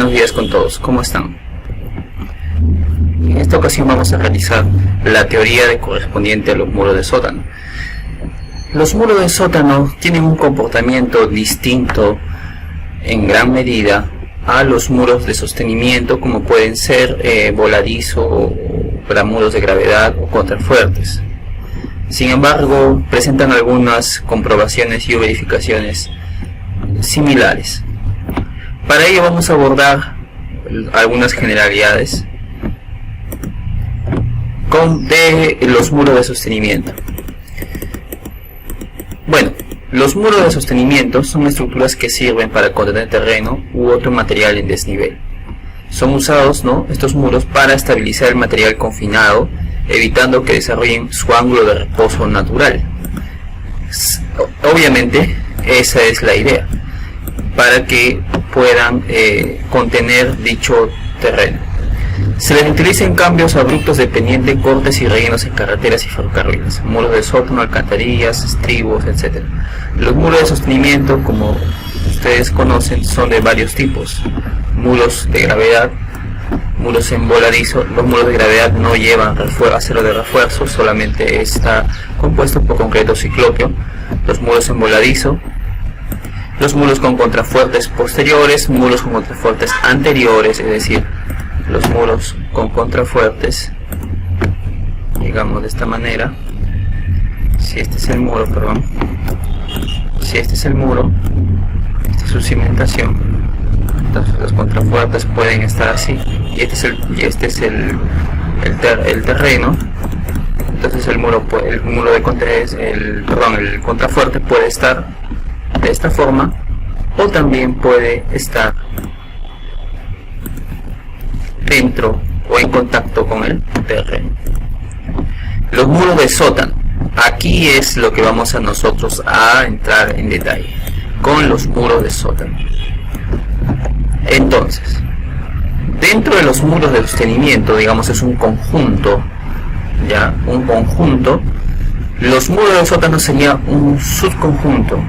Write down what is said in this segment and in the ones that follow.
Buenos días con todos, ¿cómo están? En esta ocasión vamos a realizar la teoría correspondiente a los muros de sótano. Los muros de sótano tienen un comportamiento distinto en gran medida a los muros de sostenimiento, como pueden ser voladizo, para muros de gravedad o contrafuertes. Sin embargo, presentan algunas comprobaciones y verificaciones similares. Para ello vamos a abordar algunas generalidades de los muros de sostenimiento. Bueno, los muros de sostenimiento son estructuras que sirven para contener terreno u otro material en desnivel. Son usados, estos muros para estabilizar el material confinado, evitando que desarrollen su ángulo de reposo natural. Obviamente, esa es la idea, para que puedan contener dicho terreno. Se les utiliza en cambios abruptos de pendiente, cortes y rellenos en carreteras y ferrocarriles, muros de sótano, alcantarillas, estribos, etc. Los muros de sostenimiento, como ustedes conocen, son de varios tipos: muros de gravedad, muros en voladizo. Los muros de gravedad no llevan acero de refuerzo, solamente está compuesto por concreto ciclopio. Los muros en voladizo, los muros con contrafuertes posteriores, muros con contrafuertes anteriores, es decir, los muros con contrafuertes, digamos de esta manera. Si este es el muro, esta es su cimentación, entonces los contrafuertes pueden estar así, y este es el terreno. Entonces el contrafuerte puede estar de esta forma, o también puede estar dentro o en contacto con el terreno. Los muros de sótano, aquí es lo que vamos a nosotros a entrar en detalle con los muros de sótano. Entonces, dentro de los muros de sostenimiento, digamos, es un conjunto, los muros de sótano sería un subconjunto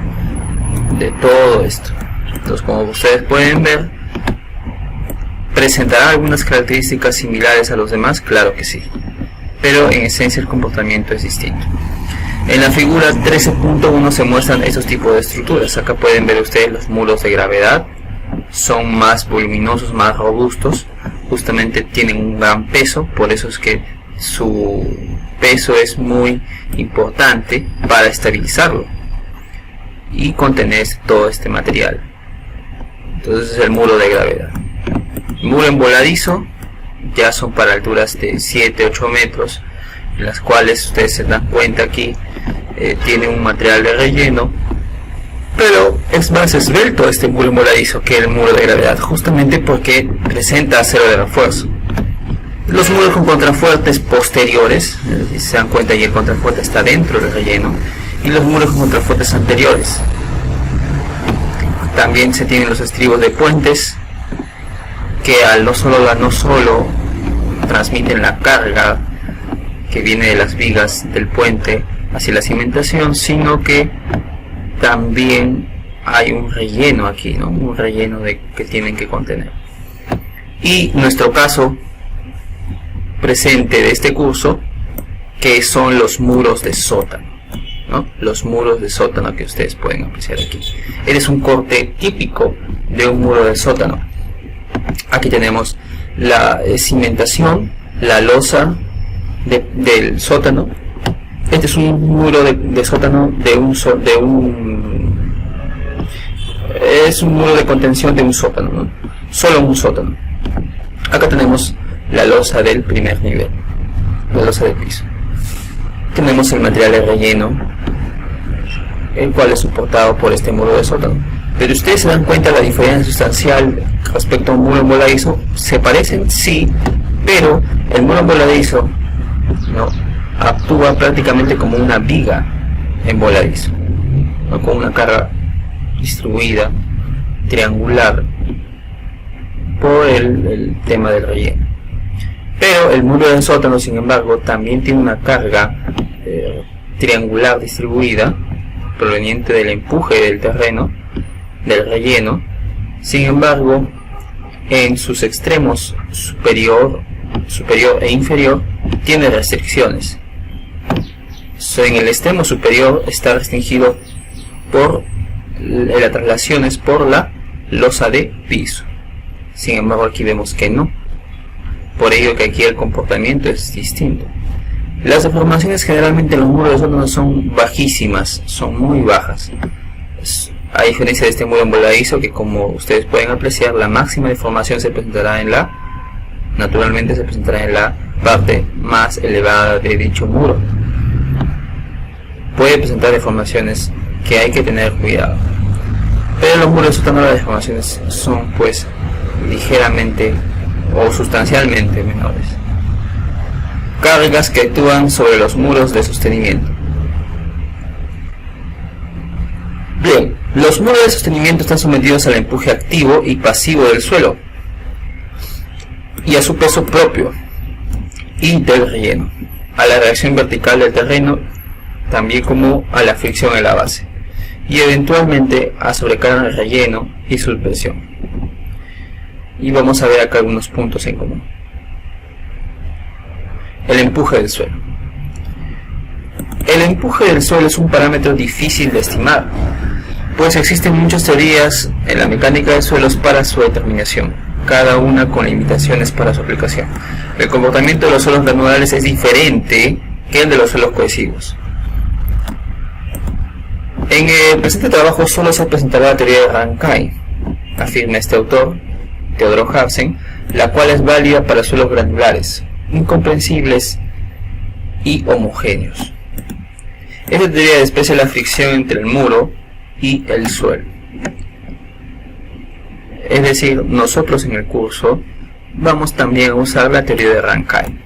de todo esto. Entonces, como ustedes pueden ver, ¿presentará algunas características similares a los demás? Claro que sí, pero en esencia el comportamiento es distinto. En la figura 13.1 se muestran esos tipos de estructuras. Acá pueden ver ustedes los muros de gravedad. Son más voluminosos, más robustos, justamente tienen un gran peso, por eso es que su peso es muy importante para estabilizarlo y contener todo este material. Entonces es el muro de gravedad. El muro en voladizo ya son para alturas de 7-8 metros, en las cuales ustedes se dan cuenta aquí tiene un material de relleno, pero es más esbelto este muro voladizo que el muro de gravedad, justamente porque presenta acero de refuerzo. Los muros con contrafuertes posteriores, si se dan cuenta, y el contrafuerte está dentro del relleno, y los muros con contrafuertes anteriores. También se tienen los estribos de puentes, que no solo transmiten la carga que viene de las vigas del puente hacia la cimentación, sino que también hay un relleno aquí, un relleno que tienen que contener. Y nuestro caso presente de este curso, que son los muros de sótano, los muros de sótano que ustedes pueden apreciar aquí. Este es un corte típico de un muro de sótano. Aquí tenemos la cimentación, la losa del sótano. Este es un muro de sótano es un muro de contención de un sótano, solo un sótano. Acá tenemos la losa del primer nivel, la losa del piso. Tenemos el material de relleno, el cual es soportado por este muro de sótano. Pero ustedes se dan cuenta de la diferencia sustancial respecto a un muro voladizo. ¿Se parecen? Sí, pero el muro voladizo actúa prácticamente como una viga en voladizo, con una carga distribuida, triangular, por el tema del relleno. Pero el muro de sótano, sin embargo, también tiene una carga triangular distribuida, proveniente del empuje del terreno, del relleno. Sin embargo, en sus extremos superior e inferior tiene restricciones. En el extremo superior está restringido por las traslaciones por la losa de piso. Sin embargo, aquí vemos que no. Por ello que aquí el comportamiento es distinto. Las deformaciones generalmente en los muros de sótano son bajísimas, son muy bajas. A diferencia de este muro envoladizo, que como ustedes pueden apreciar, la máxima deformación se presentará naturalmente se presentará en la parte más elevada de dicho muro. Puede presentar deformaciones que hay que tener cuidado. Pero en los muros de sótano las deformaciones son pues ligeramente o sustancialmente menores. Cargas que actúan sobre los muros de sostenimiento. Bien, los muros de sostenimiento están sometidos al empuje activo y pasivo del suelo y a su peso propio y del relleno, a la reacción vertical del terreno, también como a la fricción en la base, y eventualmente a sobrecarga del relleno y suspensión. Y vamos a ver acá algunos puntos en común. El empuje del suelo. El empuje del suelo es un parámetro difícil de estimar, pues existen muchas teorías en la mecánica de suelos para su determinación, cada una con limitaciones para su aplicación. El comportamiento de los suelos granulares es diferente que el de los suelos cohesivos. En el presente trabajo solo se presentará la teoría de Rankine, afirma este autor, Theodor Hansson, la cual es válida para suelos granulares, incomprensibles y homogéneos. Esta teoría desprecia la fricción entre el muro y el suelo. Es decir, nosotros en el curso vamos también a usar la teoría de Rankine,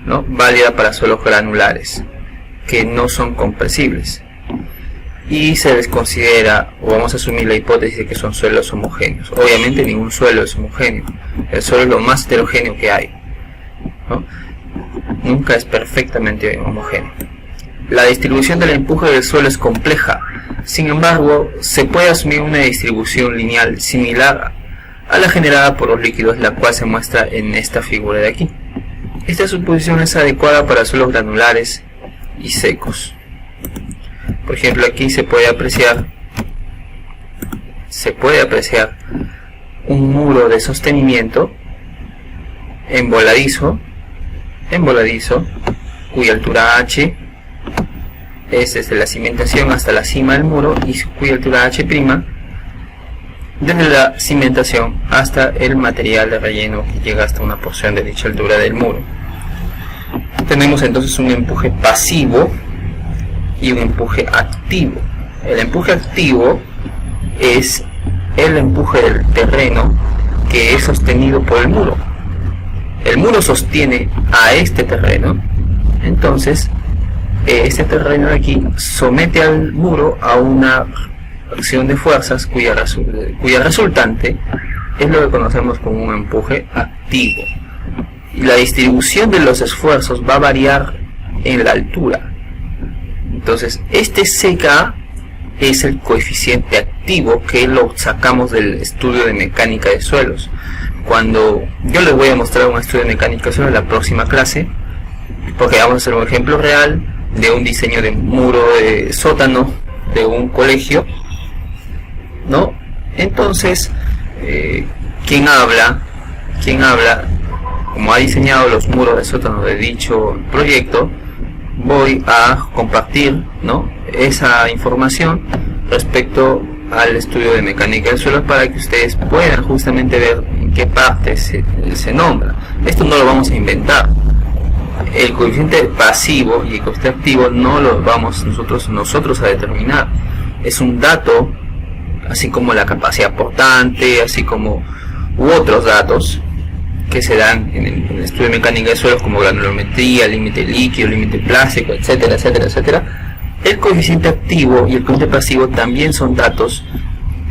¿no? Válida para suelos granulares que no son compresibles, y se les considera, o vamos a asumir la hipótesis de que son suelos homogéneos. Obviamente ningún suelo es homogéneo, el suelo es lo más heterogéneo que hay, ¿no? Nunca es perfectamente homogéneo. La distribución del empuje del suelo es compleja, sin embargo se puede asumir una distribución lineal similar a la generada por los líquidos, la cual se muestra en esta figura de aquí. Esta suposición es adecuada para suelos granulares y secos. Por ejemplo, aquí se puede apreciar un muro de sostenimiento envoladizo, cuya altura h es desde la cimentación hasta la cima del muro y cuya altura h' desde la cimentación hasta el material de relleno que llega hasta una porción de dicha altura del muro. Tenemos entonces un empuje pasivo y un empuje activo. El empuje activo es el empuje del terreno que es sostenido por el muro. El muro sostiene a este terreno, entonces este terreno de aquí somete al muro a una acción de fuerzas cuya resultante es lo que conocemos como un empuje activo. Y la distribución de los esfuerzos va a variar en la altura. Entonces, este CK es el coeficiente activo que lo sacamos del estudio de mecánica de suelos. Cuando yo les voy a mostrar un estudio de mecánica de suelos en la próxima clase, porque vamos a hacer un ejemplo real de un diseño de muro de sótano de un colegio, ¿no? Entonces, quien habla, como ha diseñado los muros de sótano de dicho proyecto, voy a compartir, ¿no?, esa información respecto al estudio de mecánica del suelo para que ustedes puedan justamente ver en qué parte se nombra. Esto no lo vamos a inventar. El coeficiente pasivo y el coeficiente activo no lo vamos nosotros a determinar. Es un dato, así como la capacidad portante, así como otros datos que se dan en el estudio de mecánica de suelos, como granulometría, límite líquido, límite plástico, etcétera, etcétera, etcétera. El coeficiente activo y el coeficiente pasivo también son datos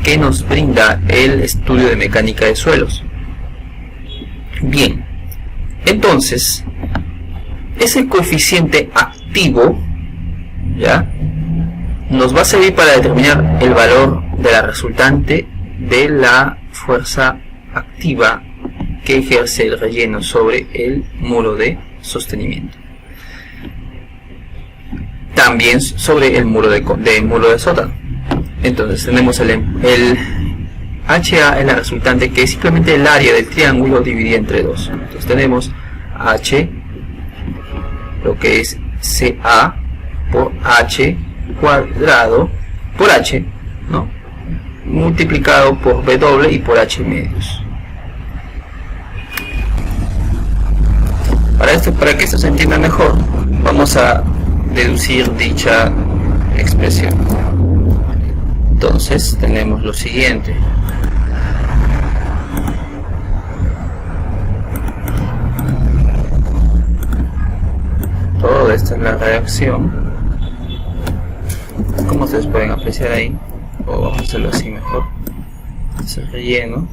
que nos brinda el estudio de mecánica de suelos. Bien, entonces ese coeficiente activo, ¿ya?, nos va a servir para determinar el valor de la resultante de la fuerza activa que ejerce el relleno sobre el muro de sostenimiento. También sobre el muro de sótano. Entonces tenemos el HA es la resultante, que es simplemente el área del triángulo dividida entre 2. Entonces tenemos H, lo que es CA por H cuadrado por H, ¿no?, multiplicado por W y por H medios. Para que esto se entienda mejor, vamos a deducir dicha expresión. Entonces tenemos lo siguiente: todo esto es la reacción, como ustedes pueden apreciar ahí, o vamos a hacerlo así mejor. Es el relleno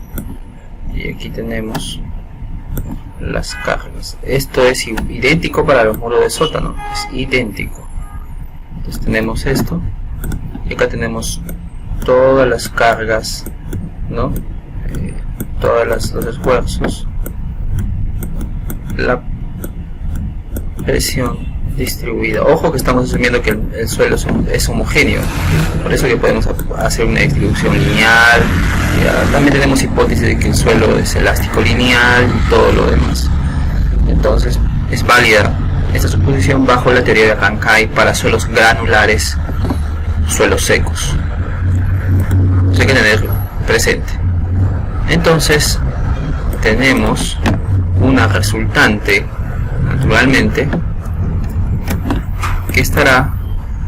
y aquí tenemos las cargas. Esto es idéntico para los muros de sótano, es idéntico. Entonces tenemos esto y acá tenemos todas las cargas, ¿no? Los esfuerzos, la presión distribuida. Ojo que estamos asumiendo que el suelo es homogéneo, por eso que podemos hacer una distribución lineal. También tenemos hipótesis de que el suelo es elástico lineal y todo lo demás. Entonces es válida esta suposición bajo la teoría de Rankine para suelos granulares, suelos secos. Eso hay que tenerlo presente. Entonces tenemos una resultante, naturalmente, que estará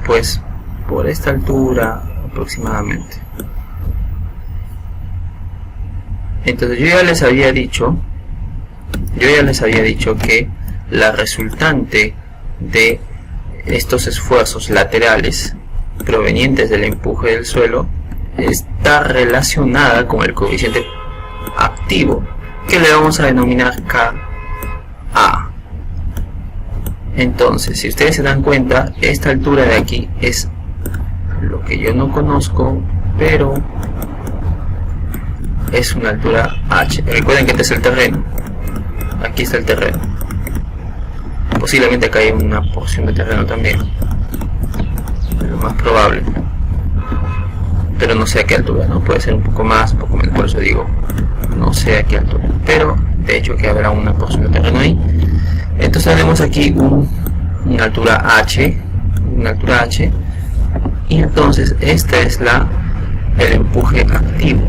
pues por esta altura aproximadamente. Entonces yo ya les había dicho que la resultante de estos esfuerzos laterales provenientes del empuje del suelo está relacionada con el coeficiente activo, que le vamos a denominar Ka. Entonces, si ustedes se dan cuenta, esta altura de aquí es lo que yo no conozco, pero es una altura H. Recuerden que este es el terreno, aquí está el terreno, posiblemente acá hay una porción de terreno también, lo más probable, pero no sé a qué altura, ¿no? Puede ser un poco más, un poco menos, por eso digo no sé a qué altura, pero de hecho que habrá una porción de terreno ahí. Entonces tenemos aquí una altura H, y entonces esta es el empuje activo.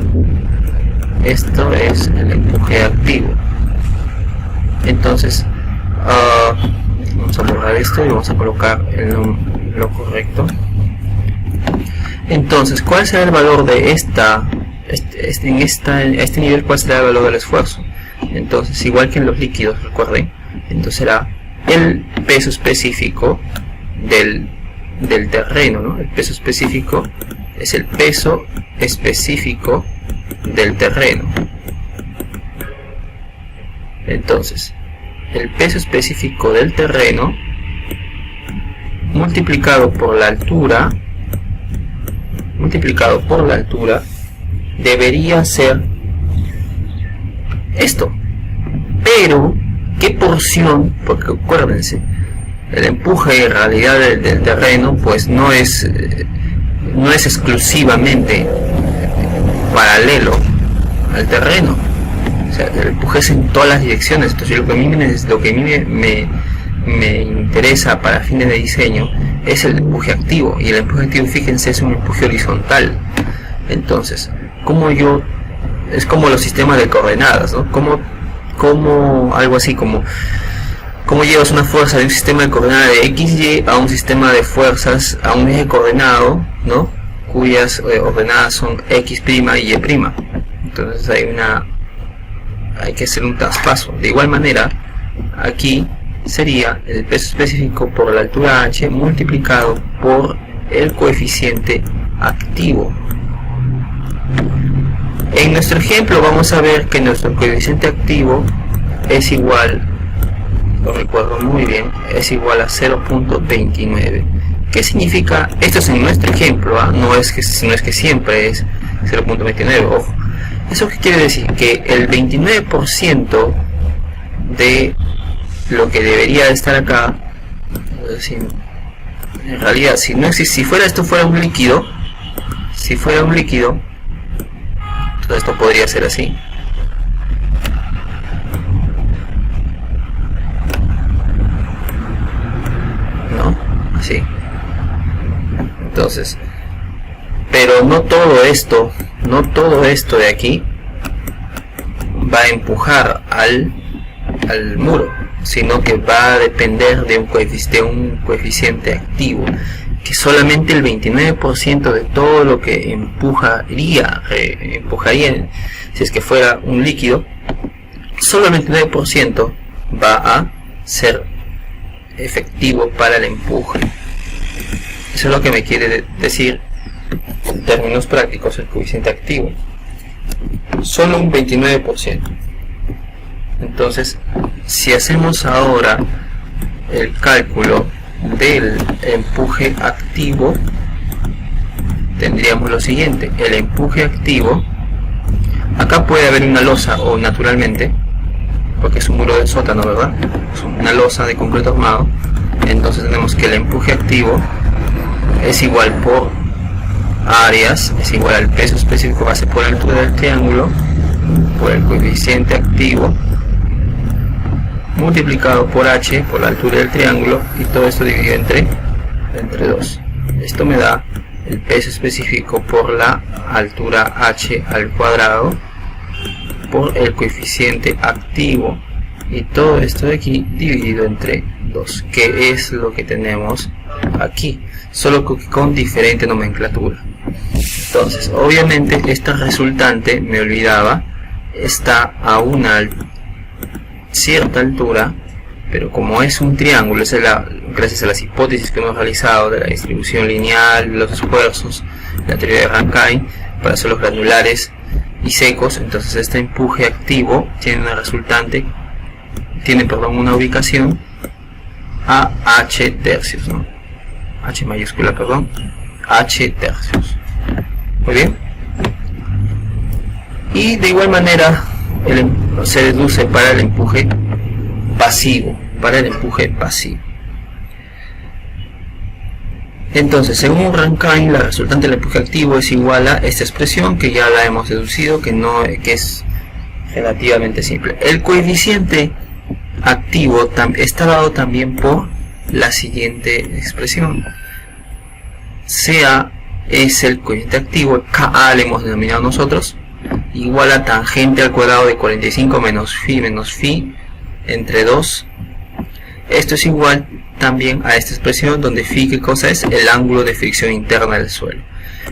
Esto es el empuje activo. Entonces vamos a borrar esto y vamos a colocar lo correcto. Entonces, ¿cuál será el valor de en este nivel? ¿Cuál será el valor del esfuerzo? Entonces, igual que en los líquidos, recuerden, entonces será el peso específico del terreno, ¿no? El peso específico es el peso específico del terreno. Entonces, el peso específico del terreno multiplicado por la altura debería ser esto. Pero ¿qué porción? Porque acuérdense, el empuje en realidad del terreno pues no es exclusivamente paralelo al terreno. O sea, el empuje es en todas las direcciones. Entonces lo que a mí me interesa para fines de diseño es el empuje activo, y el empuje activo, fíjense, es un empuje horizontal. Entonces, es como los sistemas de coordenadas, ¿no? Como algo así como llevas una fuerza de un sistema de coordenadas de XY a un sistema de fuerzas a un eje coordenado, ¿no? Cuyas ordenadas son X' y Y'. Entonces hay que hacer un traspaso. De igual manera, aquí sería el peso específico por la altura H multiplicado por el coeficiente activo. En nuestro ejemplo vamos a ver que nuestro coeficiente activo es igual, lo recuerdo muy bien, es igual a 0.29. ¿Qué significa? Esto es en nuestro ejemplo, no es que siempre es 0.29, ojo. ¿Eso qué quiere decir? Que el 29% de lo que debería estar acá, es decir, en realidad, si no existe, si esto fuera un líquido, todo esto podría ser así. ¿No? Así. Entonces, pero no todo esto de aquí va a empujar al muro, sino que va a depender de un coeficiente activo, que solamente el 29% de todo lo que empujaría, si es que fuera un líquido, solo el 29% va a ser efectivo para el empuje. Eso es lo que me quiere decir en términos prácticos el coeficiente activo, solo un 29%. Entonces, si hacemos ahora el cálculo del empuje activo, tendríamos lo siguiente: el empuje activo, acá puede haber una losa, o naturalmente, porque es un muro de sótano, ¿verdad? Es una losa de concreto armado. Entonces tenemos que el empuje activo es igual por áreas, es igual al peso específico base por la altura del triángulo, por el coeficiente activo, multiplicado por h, por la altura del triángulo, y todo esto dividido entre 2. Esto me da el peso específico por la altura h al cuadrado, por el coeficiente activo, y todo esto de aquí dividido entre 2, que es lo que tenemos aquí, solo que con diferente nomenclatura. Entonces, obviamente, esta resultante, me olvidaba, está a una cierta altura, pero como es un triángulo, gracias a las hipótesis que hemos realizado de la distribución lineal, los esfuerzos, la teoría de Rankine, para suelos granulares y secos, entonces este empuje activo tiene una resultante, una ubicación a h tercios, ¿no? H mayúscula, perdón, h tercios. Muy bien. Y de igual manera se deduce para el empuje pasivo, Entonces, según Rankine, la resultante del empuje activo es igual a esta expresión, que ya la hemos deducido, que es relativamente simple. El coeficiente activo está dado también por la siguiente expresión: CA es el coeficiente activo, KA le hemos denominado nosotros, igual a tangente al cuadrado de 45 menos phi entre 2. Esto es igual también a esta expresión donde phi, ¿qué cosa es? El ángulo de fricción interna del suelo.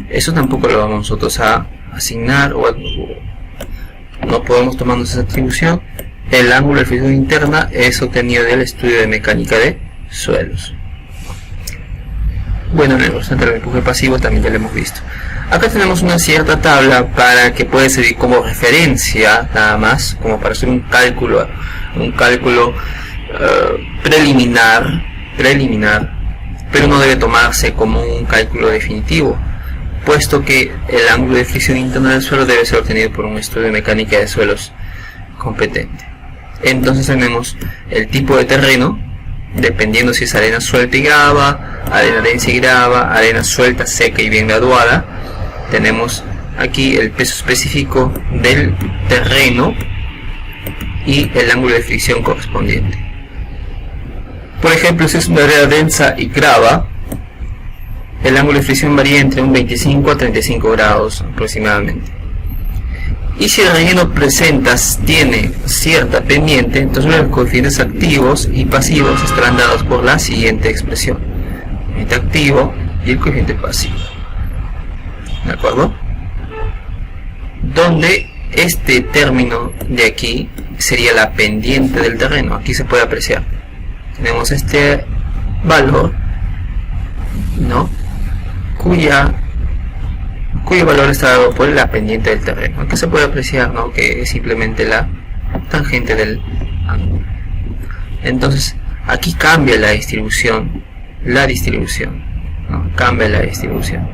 Eso tampoco lo vamos nosotros a asignar, o no podemos tomarnos esa atribución. El ángulo de fricción interna es obtenido del estudio de mecánica de suelos. Bueno, en el resultante del empuje pasivo también ya lo hemos visto. Acá tenemos una cierta tabla para que puede servir como referencia, nada más, como para hacer un cálculo preliminar, pero no debe tomarse como un cálculo definitivo, puesto que el ángulo de fricción interna del suelo debe ser obtenido por un estudio de mecánica de suelos competente. Entonces tenemos el tipo de terreno, dependiendo si es arena suelta y grava, arena densa y grava, arena suelta, seca y bien graduada. Tenemos aquí el peso específico del terreno y el ángulo de fricción correspondiente. Por ejemplo, si es una arena densa y grava, el ángulo de fricción varía entre un 25 a 35 grados aproximadamente. Y si el relleno tiene cierta pendiente, entonces los coeficientes activos y pasivos estarán dados por la siguiente expresión: el coeficiente activo y el coeficiente pasivo. ¿De acuerdo? Donde este término de aquí sería la pendiente del terreno. Aquí se puede apreciar. Tenemos este valor, ¿no? cuyo valor está dado por la pendiente del terreno. Aquí se puede apreciar, ¿no?, que es simplemente la tangente del ángulo. Entonces aquí cambia la distribución, ¿no? Cambia la distribución.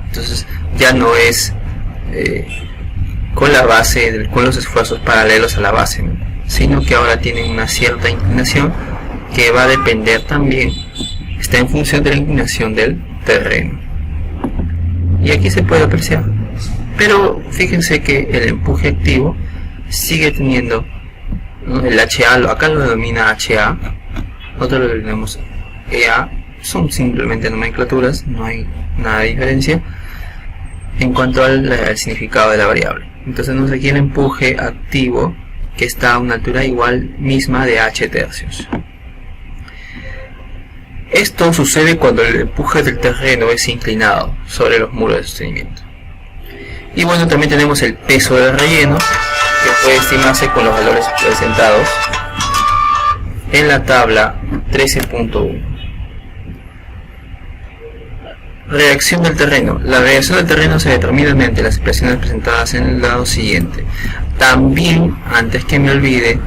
Entonces ya no es con la base, con los esfuerzos paralelos a la base, ¿no? Sino que ahora tienen una cierta inclinación que va a depender también, está en función de la inclinación del terreno. Y aquí se puede apreciar. Pero fíjense que el empuje activo sigue teniendo, ¿no? El HA, acá lo denomina HA, nosotros lo denominamos EA, son simplemente nomenclaturas, no hay nada de diferencia en cuanto al significado de la variable. Entonces nos requiere el empuje activo que está a una altura igual misma de h tercios. Esto sucede cuando el empuje del terreno es inclinado sobre los muros de sostenimiento. Y bueno, también tenemos el peso del relleno, que puede estimarse con los valores presentados en la tabla 13.1. Reacción del terreno. La reacción del terreno se determina mediante las expresiones presentadas en el lado siguiente. También, antes que me olvide,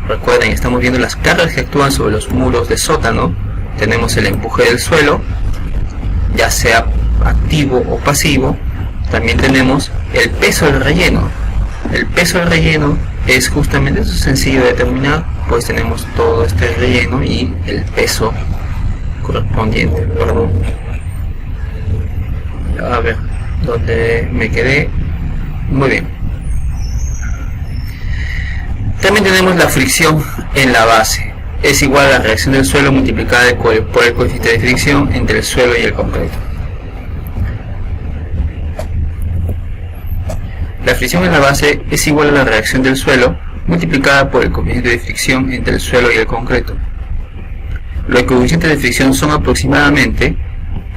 recuerden, estamos viendo las cargas que actúan sobre los muros de sótano. Tenemos el empuje del suelo, ya sea activo o pasivo. También tenemos el peso del relleno. El peso del relleno es justamente, eso es sencillo de determinar, pues tenemos todo este relleno y el peso correspondiente. Perdón. A ver, donde me quedé. Muy bien. También tenemos la fricción en la base. Es igual a la reacción del suelo multiplicada por el coeficiente de fricción entre el suelo y el concreto. La fricción en la base es igual a la reacción del suelo multiplicada por el coeficiente de fricción entre el suelo y el concreto. Los coeficientes de fricción son aproximadamente,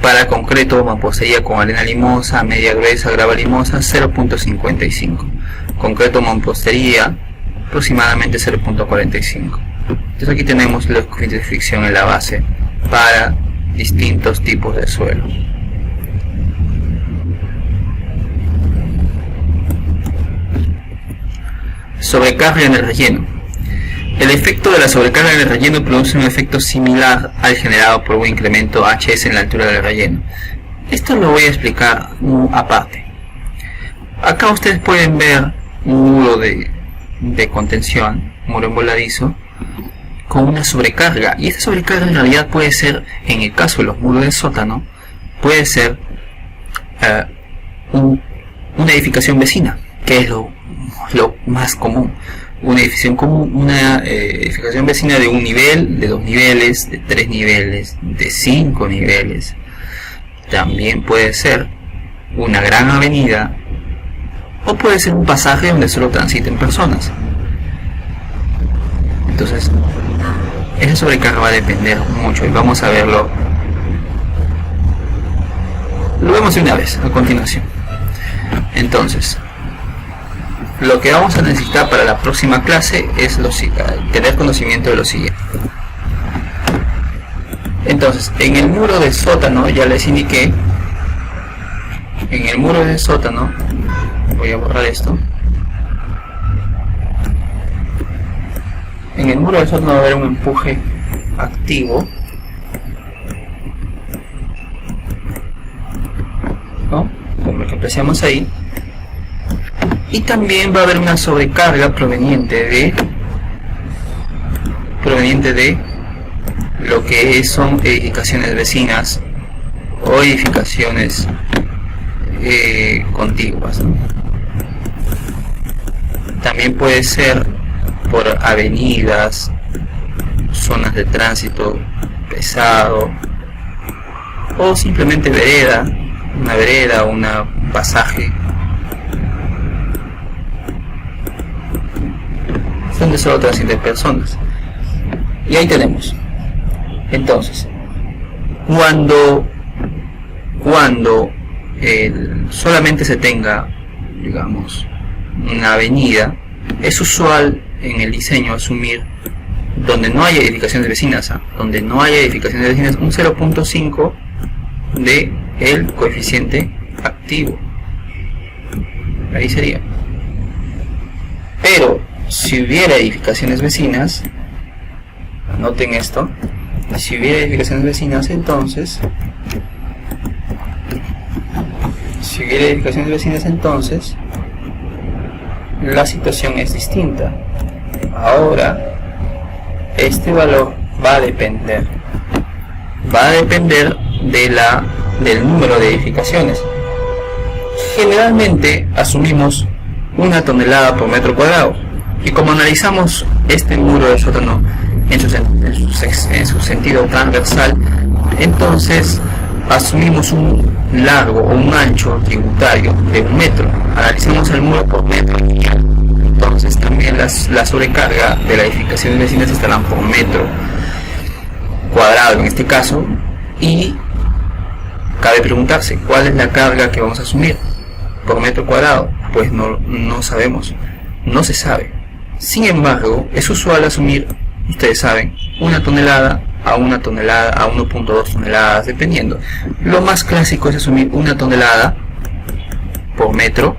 para concreto, mampostería con arena limosa, media gruesa, grava limosa, 0.55. Concreto, mampostería, aproximadamente 0.45. Entonces aquí tenemos los coeficientes de fricción en la base para distintos tipos de suelo. Sobrecarga en el relleno. El efecto de la sobrecarga en el relleno produce un efecto similar al generado por un incremento HS en la altura del relleno. Esto lo voy a explicar aparte. Acá ustedes pueden ver un muro de contención, muro envoladizo, con una sobrecarga. Y esta sobrecarga en realidad puede ser, en el caso de los muros de sótano, puede ser una edificación vecina, que es lo más común. Una edificación vecina de un nivel, de 2 niveles, de 3 niveles, de 5 niveles. También puede ser una gran avenida, o puede ser un pasaje donde solo transiten personas. Entonces, esa sobrecarga va a depender mucho y vamos a verlo. Lo vemos de una vez a continuación. Entonces, lo que vamos a necesitar para la próxima clase es tener conocimiento de lo siguiente. Entonces, en el muro del sótano, ya les indiqué, en el muro del sótano, voy a borrar esto. En el muro del sótano va a haber un empuje activo, ¿no? Como lo que apreciamos ahí. Y también va a haber una sobrecarga proveniente de lo que son edificaciones vecinas o edificaciones contiguas, ¿no? También puede ser por avenidas, zonas de tránsito pesado, o simplemente una vereda o un pasaje donde solo transiten personas. Y ahí tenemos. Entonces, cuando solamente se tenga, digamos, una avenida, es usual en el diseño asumir, donde no haya edificaciones vecinas, donde no haya edificaciones vecinas, un 0.5 de el coeficiente activo. Ahí sería. Pero si hubiera edificaciones vecinas, noten esto, si hubiera edificaciones vecinas, entonces la situación es distinta. Ahora este valor va a depender del número de edificaciones. Generalmente asumimos 1 tonelada por metro cuadrado, y como analizamos este muro de sótano en su sentido transversal, entonces asumimos un largo o un ancho tributario de 1 metro. Analizamos el muro por metro, entonces también la sobrecarga de la edificación de vecinas estarán por metro cuadrado en este caso, y cabe preguntarse cuál es la carga que vamos a asumir por metro cuadrado. Pues no sabemos, no se sabe. Sin embargo, es usual asumir, ustedes saben, 1 tonelada a 1 tonelada a 1.2 toneladas, dependiendo. Lo más clásico es asumir 1 tonelada por metro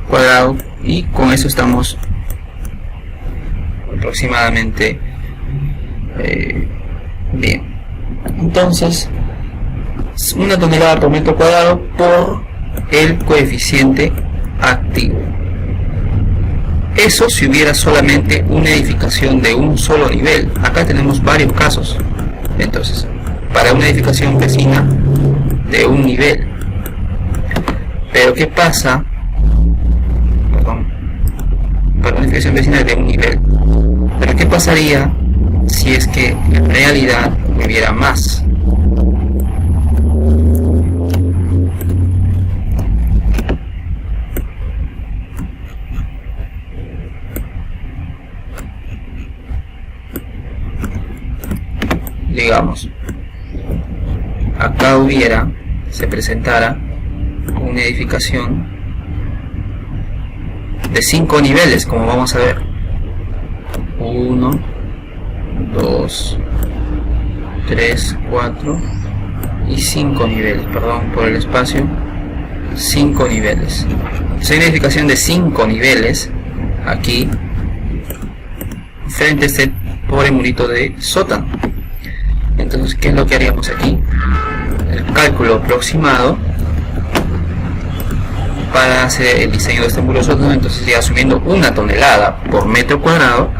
cuadrado, y con eso estamos aproximadamente bien. Entonces, 1 tonelada por metro cuadrado por el coeficiente activo. Eso si hubiera solamente una edificación de un solo nivel. Acá tenemos varios casos. Entonces, para una edificación vecina de un nivel. Pero ¿qué pasa? Para una edificación vecina de un nivel. Pero ¿qué pasaría si es que en realidad hubiera más? Digamos, acá se presentara una edificación de 5 niveles, como vamos a ver. 1, 2, 3, 4 y 5 niveles, perdón por el espacio, 5 niveles. Es una edificación de 5 niveles aquí frente a este pobre murito de sótano. Entonces, ¿qué es lo que haríamos aquí? El cálculo aproximado para hacer el diseño de este muro de sótano. Entonces, ya asumiendo 1 tonelada por metro cuadrado,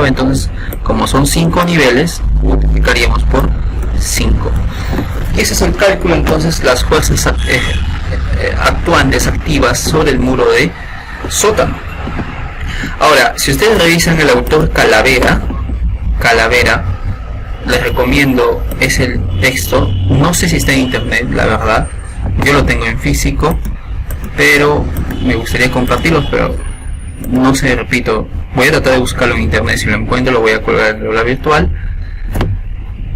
entonces, como son 5 niveles, multiplicaríamos por 5. Y ese es el cálculo. Entonces, las fuerzas actuantes activas sobre el muro de sótano. Ahora, si ustedes revisan el autor Calavera, les recomiendo, es el texto, no sé si está en internet, la verdad, yo lo tengo en físico, pero me gustaría compartirlos, pero no sé, repito, voy a tratar de buscarlo en internet. Si lo encuentro, lo voy a colgar en el aula virtual.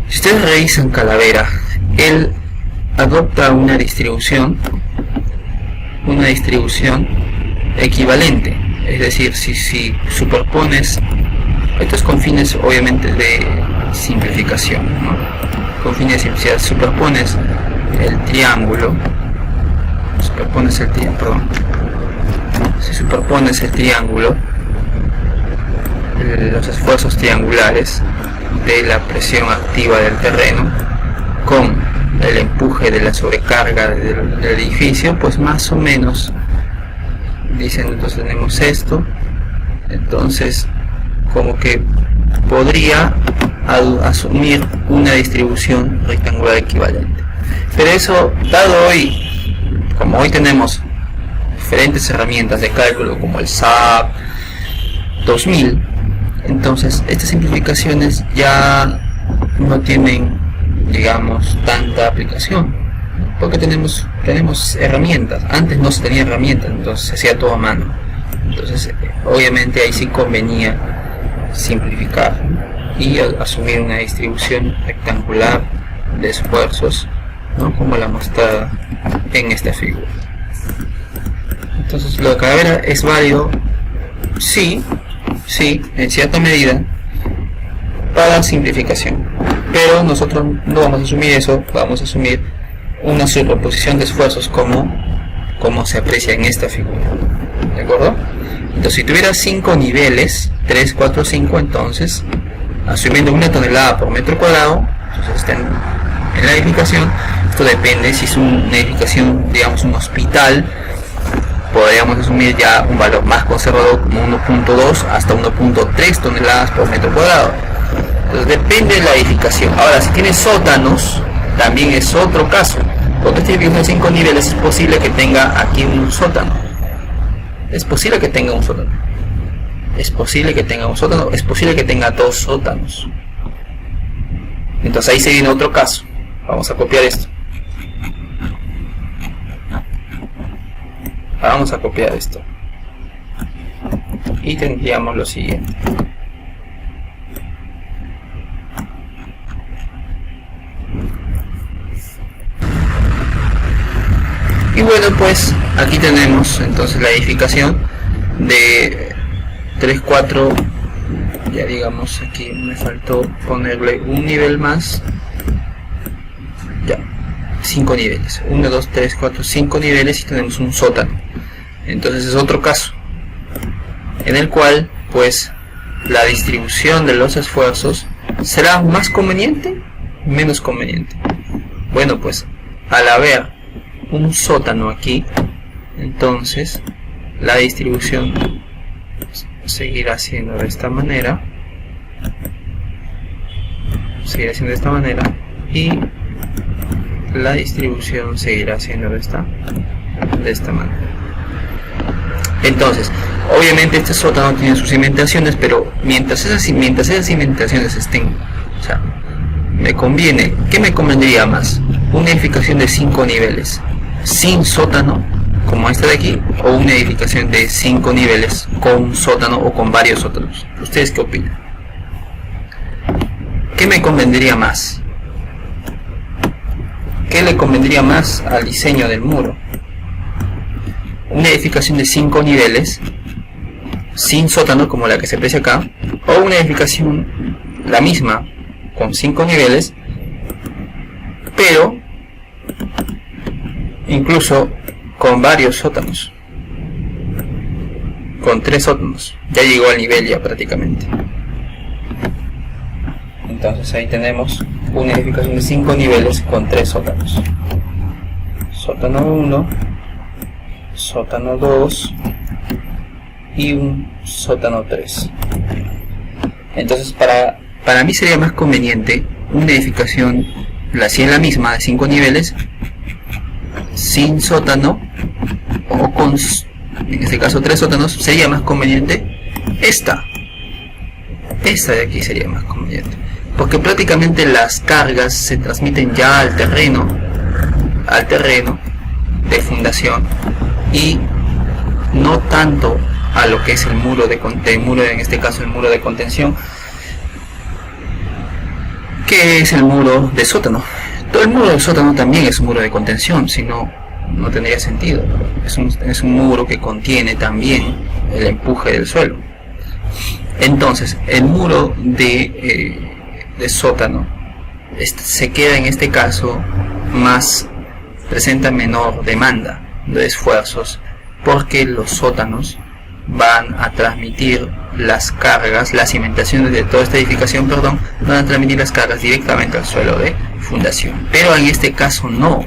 Si ustedes revisan Calavera, él adopta una distribución equivalente, es decir, si superpones, esto es con fines obviamente de simplificación, ¿no? Con fines de simplicidad, superpones el triángulo, si superpones el triángulo, los esfuerzos triangulares de la presión activa del terreno con el empuje de la sobrecarga del edificio, pues más o menos dicen, entonces tenemos esto, entonces como que podría asumir una distribución rectangular equivalente. Pero eso, dado hoy, como hoy tenemos diferentes herramientas de cálculo como el SAP 2000, entonces estas simplificaciones ya no tienen, digamos, tanta aplicación, porque tenemos herramientas. Antes no se tenía herramientas, entonces se hacía todo a mano. Entonces obviamente ahí sí convenía simplificar y asumir una distribución rectangular de esfuerzos, ¿no? Como la mostrada en esta figura. Entonces, lo de Calavera es válido, sí, en cierta medida, para simplificación, pero nosotros no vamos a asumir eso, vamos a asumir una superposición de esfuerzos como se aprecia en esta figura, ¿de acuerdo? Entonces, si tuviera 5 niveles, 3, 4, 5, entonces, asumiendo 1 tonelada por metro cuadrado, entonces está en la edificación. Esto depende si es una edificación, digamos, un hospital, podríamos asumir ya un valor más conservador como 1.2 hasta 1.3 toneladas por metro cuadrado. Entonces depende de la edificación. Ahora, si tiene sótanos, también es otro caso, porque este edificio de 5 niveles es posible que tenga aquí un sótano. Es posible que tenga un sótano. Es posible que tenga un sótano. Es posible que tenga 2 sótanos. Entonces ahí se viene otro caso. Vamos a copiar esto. Vamos a copiar esto. Y tendríamos lo siguiente. Y bueno, pues aquí tenemos entonces la edificación de 3, 4, ya digamos aquí me faltó ponerle un nivel más, ya, 5 niveles, 1, 2, 3, 4, 5 niveles y tenemos un sótano. Entonces es otro caso en el cual pues la distribución de los esfuerzos será más conveniente, menos conveniente. Bueno, pues al haber un sótano aquí, entonces la distribución seguirá siendo de esta manera, y la distribución seguirá siendo de esta manera. Entonces, obviamente este sótano tiene sus cimentaciones, pero mientras esas cimentaciones estén, o sea, ¿qué me convendría más? Una edificación de 5 niveles sin sótano, como esta de aquí, o una edificación de 5 niveles con un sótano o con varios sótanos. ¿Ustedes qué opinan? ¿Qué me convendría más? ¿Qué le convendría más al diseño del muro? Una edificación de 5 niveles sin sótano, como la que se aprecia acá, o una edificación la misma con 5 niveles, pero incluso con varios sótanos, con 3 sótanos, ya llegó al nivel ya prácticamente. Entonces ahí tenemos una edificación de 5 niveles con 3 sótanos. Sótano 1, sótano 2 y un sótano 3. Entonces para mí sería más conveniente una edificación, si es la misma, de 5 niveles, sin sótano, o con, en este caso, 3 sótanos. Sería más conveniente esta de aquí, sería más conveniente, porque prácticamente las cargas se transmiten ya al terreno de fundación, y no tanto a lo que es el muro en este caso el muro de contención, que es el muro de sótano. Todo el muro del sótano también es un muro de contención, si no, no tendría sentido. Es un muro que contiene también el empuje del suelo. Entonces, el muro de sótano se queda en este caso presenta menor demanda de esfuerzos, porque los sótanos van a transmitir las cargas, las cimentaciones de toda esta edificación, van a transmitir las cargas directamente al suelo de fundación. Pero en este caso no.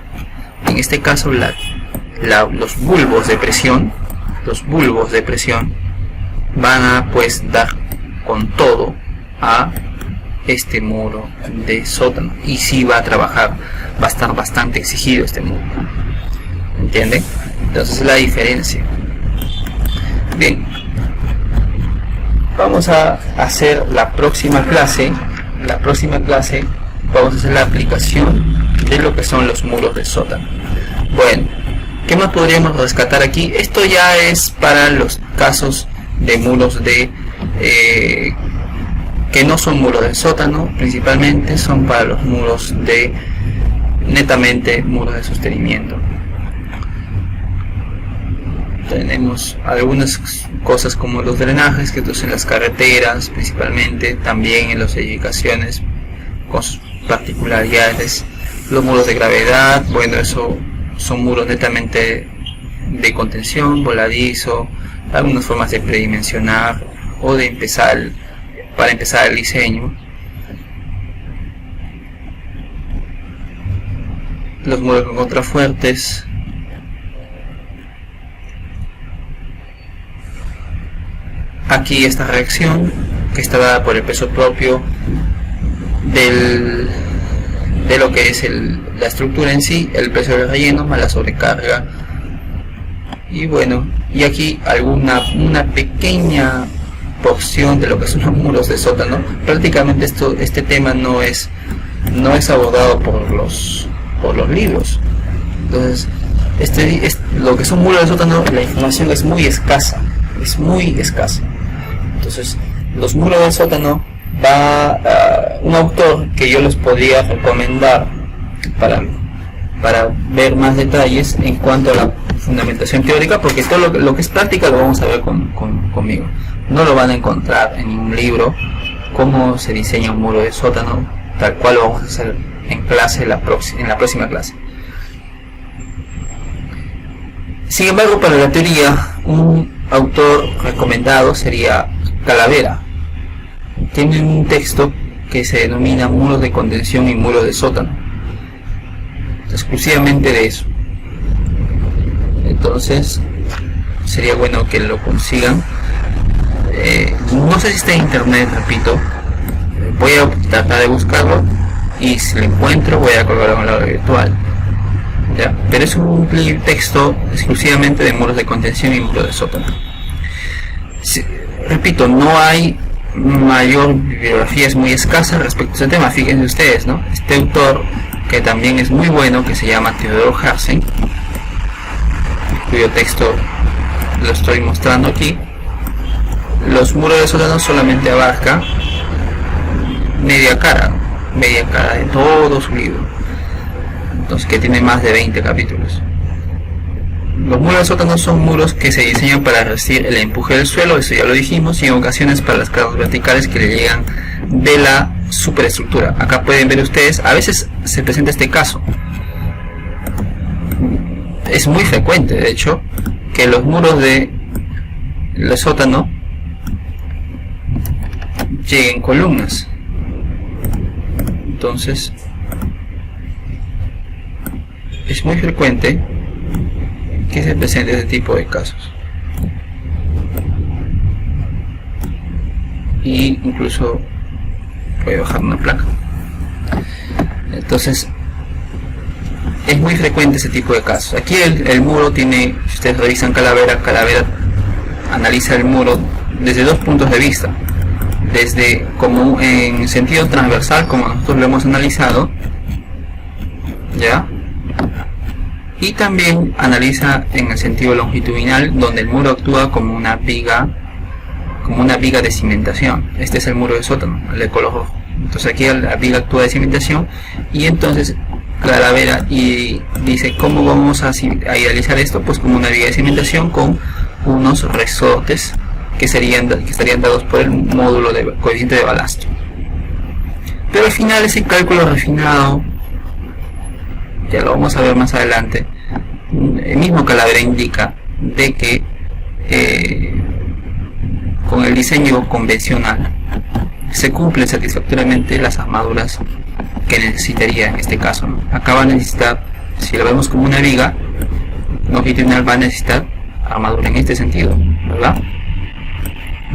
En este caso los bulbos de presión van a pues dar con todo a este muro de sótano, y sí va a estar bastante exigido este muro. ¿Entienden? Entonces la diferencia. Bien, vamos a hacer la próxima clase. Vamos a hacer la aplicación de lo que son los muros de sótano. Bueno, ¿qué más podríamos rescatar aquí? Esto ya es para los casos de muros que no son muros de sótano, principalmente son para los muros netamente muros de sostenimiento. Tenemos algunas cosas como los drenajes, que en las carreteras principalmente, también en las edificaciones con sus particularidades. Los muros de gravedad, bueno, eso son muros netamente de contención, voladizo, algunas formas de predimensionar o para empezar el diseño. Los muros con contrafuertes, aquí esta reacción que está dada por el peso propio de lo que es la estructura en sí, el peso del relleno más la sobrecarga. Y bueno, y aquí una pequeña porción de lo que son los muros de sótano. Prácticamente este tema no es abordado por los libros. Entonces lo que son muros de sótano, la información es muy escasa. Entonces los muros del sótano va un autor que yo les podría recomendar para ver más detalles en cuanto a la fundamentación teórica, porque todo lo que es práctica lo vamos a ver conmigo. No lo van a encontrar en ningún libro cómo se diseña un muro de sótano, tal cual lo vamos a hacer en clase en la próxima clase. Sin embargo, para la teoría, un autor recomendado sería Calavera. Tiene un texto que se denomina muros de contención y muros de sótano, exclusivamente de eso. Entonces sería bueno que lo consigan. No sé si está en internet, repito. Voy a tratar de buscarlo y si lo encuentro voy a colgarlo en la aula virtual, ¿ya? Pero es un texto exclusivamente de muros de contención y muros de sótano. Repito, no hay mayor bibliografía, es muy escasa respecto a este tema. Fíjense ustedes, ¿no? Este autor, que también es muy bueno, que se llama Theodor Harsing, cuyo texto lo estoy mostrando aquí, los muros de sótano solamente abarca media cara de todo su libro, entonces, que tiene más de 20 capítulos. Los muros de sótano son muros que se diseñan para resistir el empuje del suelo, eso ya lo dijimos, y en ocasiones para las cargas verticales que le llegan de la superestructura. Acá pueden ver ustedes, a veces se presenta este caso. Es muy frecuente, de hecho, que los muros de sótano lleguen columnas. Entonces, es muy frecuente que se presente este tipo de casos. Y incluso voy a bajar una placa. Entonces, es muy frecuente ese tipo de casos. Aquí el muro tiene, si ustedes revisan Calavera analiza el muro desde dos puntos de vista. Desde como en sentido transversal, como nosotros lo hemos analizado, ¿ya? Y también analiza en el sentido longitudinal, donde el muro actúa como una viga de cimentación. Este es el muro de sótano, el de color rojo. Entonces aquí la viga actúa de cimentación, y entonces Calavera y dice cómo vamos a idealizar esto, pues como una viga de cimentación con unos resortes que estarían dados por el módulo de coeficiente de balasto. Pero al final ese cálculo refinado, ya lo vamos a ver más adelante, el mismo Calavera indica de que con el diseño convencional se cumplen satisfactoriamente las armaduras que necesitaría en este caso, ¿no? Acá va a necesitar, si lo vemos como una viga longitudinal, va a necesitar armadura en este sentido, ¿verdad?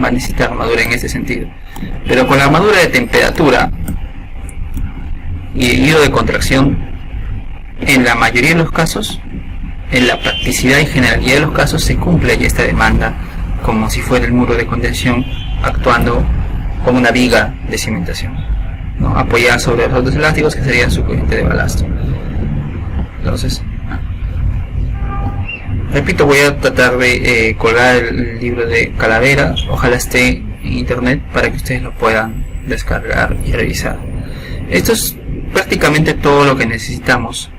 Va a necesitar armadura en este sentido. Pero con la armadura de temperatura y el hilo de contracción, en la mayoría de los casos, en la practicidad y generalidad de los casos, se cumple ya esta demanda, como si fuera el muro de contención actuando como una viga de cimentación, ¿no? Apoyada sobre los resortes elásticos que serían su coeficiente de balasto. Entonces, repito, voy a tratar de colgar el libro de Calavera, ojalá esté en internet para que ustedes lo puedan descargar y revisar. Esto es prácticamente todo lo que necesitamos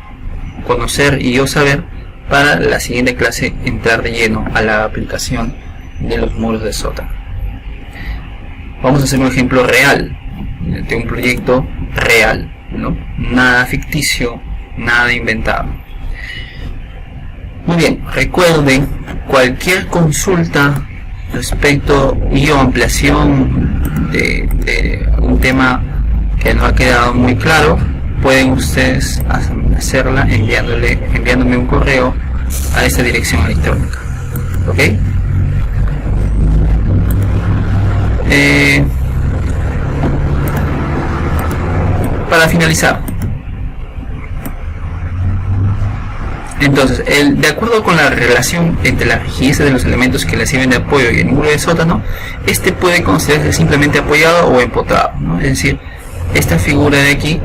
conocer y yo saber para la siguiente clase entrar de lleno a la aplicación de los muros de sótano. Vamos a hacer un ejemplo real de un proyecto real, ¿no? Nada ficticio, nada inventado. Muy bien, recuerden, cualquier consulta respecto y o ampliación de un tema que no ha quedado muy claro, pueden ustedes hacerla enviándome un correo a esta dirección electrónica. ¿Ok? para finalizar, entonces, de acuerdo con la relación entre la rigidez de los elementos que le sirven de apoyo y el muro de sótano, este puede considerarse simplemente apoyado o empotrado, ¿no? Es decir, esta figura de aquí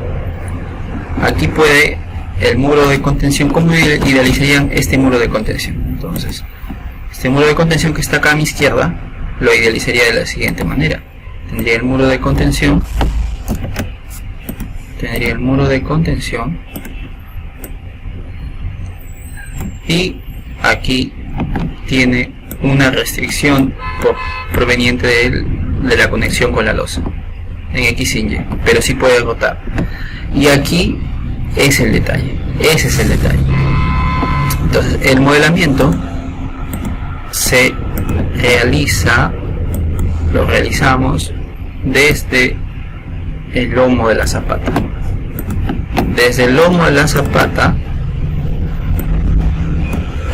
puede el muro de contención. ¿Cómo idealizarían este muro de contención? Entonces, este muro de contención que está acá a mi izquierda, lo idealizaría de la siguiente manera. Tendría el muro de contención, y aquí tiene una restricción proveniente de la conexión con la losa en X sin Y, pero sí puede rotar. Y aquí es el detalle, ese es el detalle. Entonces el modelamiento lo realizamos desde el lomo de la zapata. Desde el lomo de la zapata,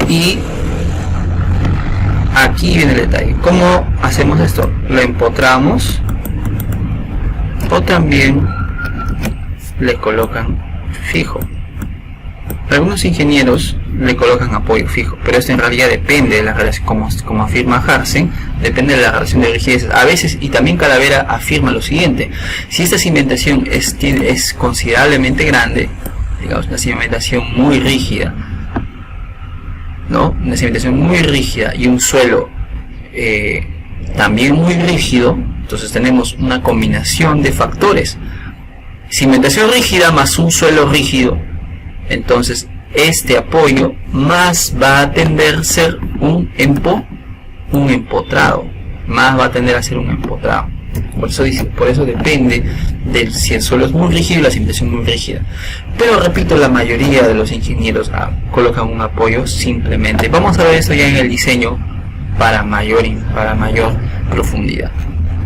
y aquí viene el detalle. ¿Cómo hacemos esto? Lo empotramos, o también le colocan fijo. Algunos ingenieros le colocan apoyo fijo, pero esto en realidad depende de la relación, como afirma Harsen, depende de la relación de rigidez. A veces, y también Calavera afirma lo siguiente: si esta cimentación es considerablemente grande, digamos una cimentación muy rígida, ¿no? Una cimentación muy rígida y un suelo también muy rígido, entonces tenemos una combinación de factores: cimentación rígida más un suelo rígido. Entonces este apoyo más va a tender a ser un empotrado, más va a tender a ser un empotrado. Por eso depende de si el suelo es muy rígido y la cimentación muy rígida. Pero repito, la mayoría de los ingenieros colocan un apoyo simplemente. Vamos a ver esto ya en el diseño para mayor profundidad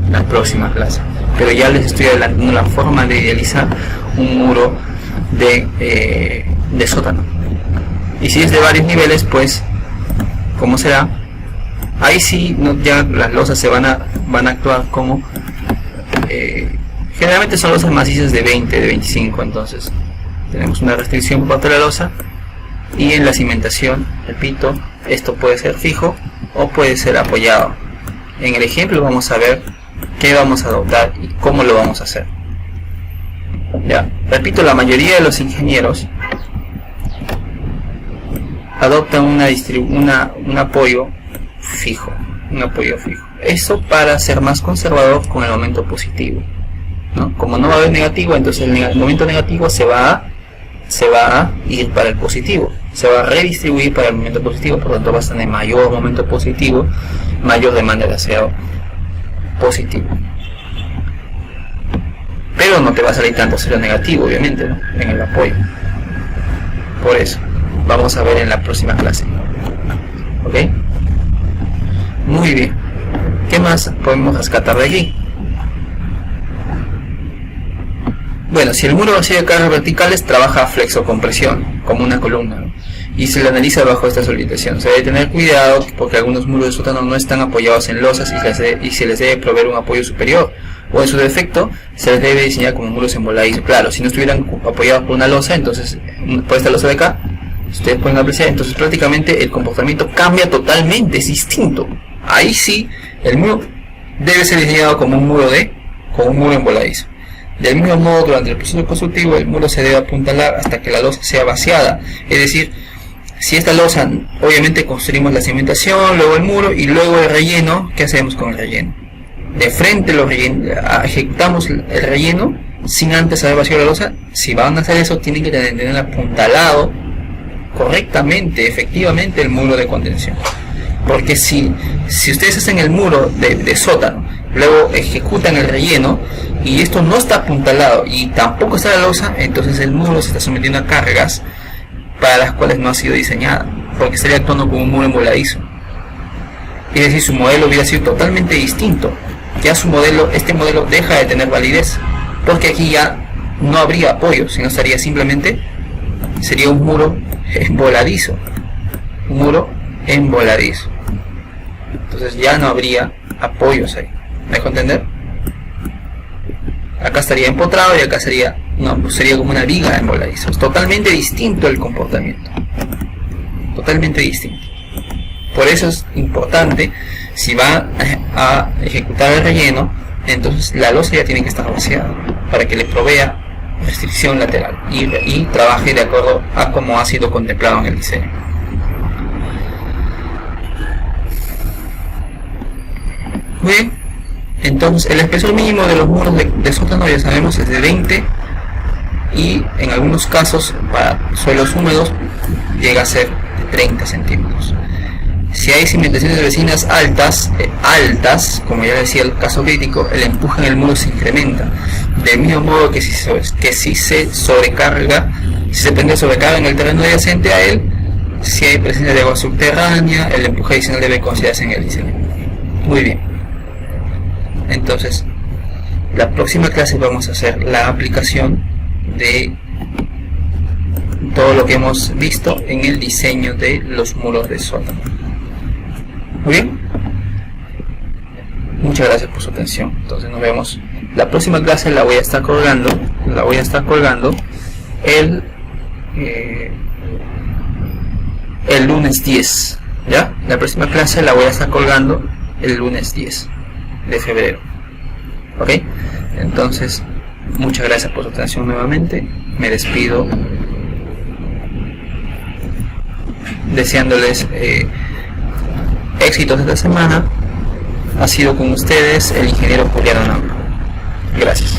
en la próxima clase. Pero ya les estoy adelantando la forma de idealizar un muro de sótano. Y si es de varios niveles, pues ¿cómo será? Ahí sí ya las losas se van a actuar como generalmente son losas macizas de 20, de 25. Entonces tenemos una restricción por parte de la losa, y en la cimentación, repito, esto puede ser fijo o puede ser apoyado. En el ejemplo vamos a ver qué vamos a adoptar y cómo lo vamos a hacer. Ya, repito, la mayoría de los ingenieros adoptan un apoyo fijo, eso para ser más conservador con el momento positivo, ¿no? Como no va a haber negativo, entonces el momento negativo se va a ir para el positivo, se va a redistribuir para el momento positivo. Por lo tanto vas a tener mayor momento positivo, mayor demanda de acero positivo, pero no te va a salir tanto acero negativo, obviamente, ¿no? En el apoyo. Por eso vamos a ver en la próxima clase. ¿Ok? Muy bien. ¿Qué más podemos rescatar de aquí? Bueno, si el muro recibe cargas verticales, trabaja a flexocompresión, como una columna, ¿no? Y se le analiza bajo esta solicitación. Se debe tener cuidado porque algunos muros de sótano no están apoyados en losas y se les debe proveer un apoyo superior, o en su defecto se les debe diseñar como muros en voladizos. Claro, si no estuvieran apoyados por una losa, entonces por esta losa de acá, ustedes pueden apreciar, entonces prácticamente el comportamiento cambia totalmente, es distinto. Ahí sí, el muro debe ser diseñado como un muro en voladizo. Del mismo modo, durante el proceso constructivo, el muro se debe apuntalar hasta que la losa sea vaciada. Es decir, si esta losa, obviamente construimos la cimentación, luego el muro y luego el relleno. ¿Qué hacemos con el relleno? De frente ejecutamos el relleno sin antes haber vaciado la losa. Si van a hacer eso, tienen que tener apuntalado correctamente, efectivamente, el muro de contención. Porque si ustedes hacen el muro de sótano, luego ejecutan el relleno y esto no está apuntalado y tampoco está la losa, entonces el muro se está sometiendo a cargas para las cuales no ha sido diseñada, porque estaría actuando como un muro en voladizo. Es decir, su modelo hubiera sido totalmente distinto. Ya este modelo deja de tener validez, porque aquí ya no habría apoyo, sino sería un muro en voladizo. Un muro en voladizo. Entonces ya no habría apoyos ahí. ¿Me dejo entender? Acá estaría empotrado y acá sería No, pues sería como una viga en voladizo. Es totalmente distinto el comportamiento. Totalmente distinto. Por eso es importante, si va a ejecutar el relleno, entonces la losa ya tiene que estar vaciada para que le provea restricción lateral y trabaje de acuerdo a como ha sido contemplado en el diseño. Muy bien, entonces el espesor mínimo de los muros de sótano ya sabemos es de 20 y en algunos casos para suelos húmedos llega a ser de 30 centímetros. Si hay cimentaciones vecinas altas, como ya decía el caso crítico, el empuje en el muro se incrementa. Del mismo modo que si se sobrecarga, si se prende sobrecarga en el terreno adyacente a él, si hay presencia de agua subterránea, el empuje adicional debe considerarse en el diseño. Muy bien. Entonces, la próxima clase vamos a hacer la aplicación de todo lo que hemos visto en el diseño de los muros de sótano. Muy bien, muchas gracias por su atención. Entonces nos vemos. La próxima clase la voy a estar colgando el lunes 10. ¿Ya? La próxima clase la voy a estar colgando el lunes 10 de febrero. ¿Ok? Entonces, muchas gracias por su atención nuevamente. Me despido deseándoles éxitos esta semana. Ha sido con ustedes el ingeniero Julián Anambro. Gracias.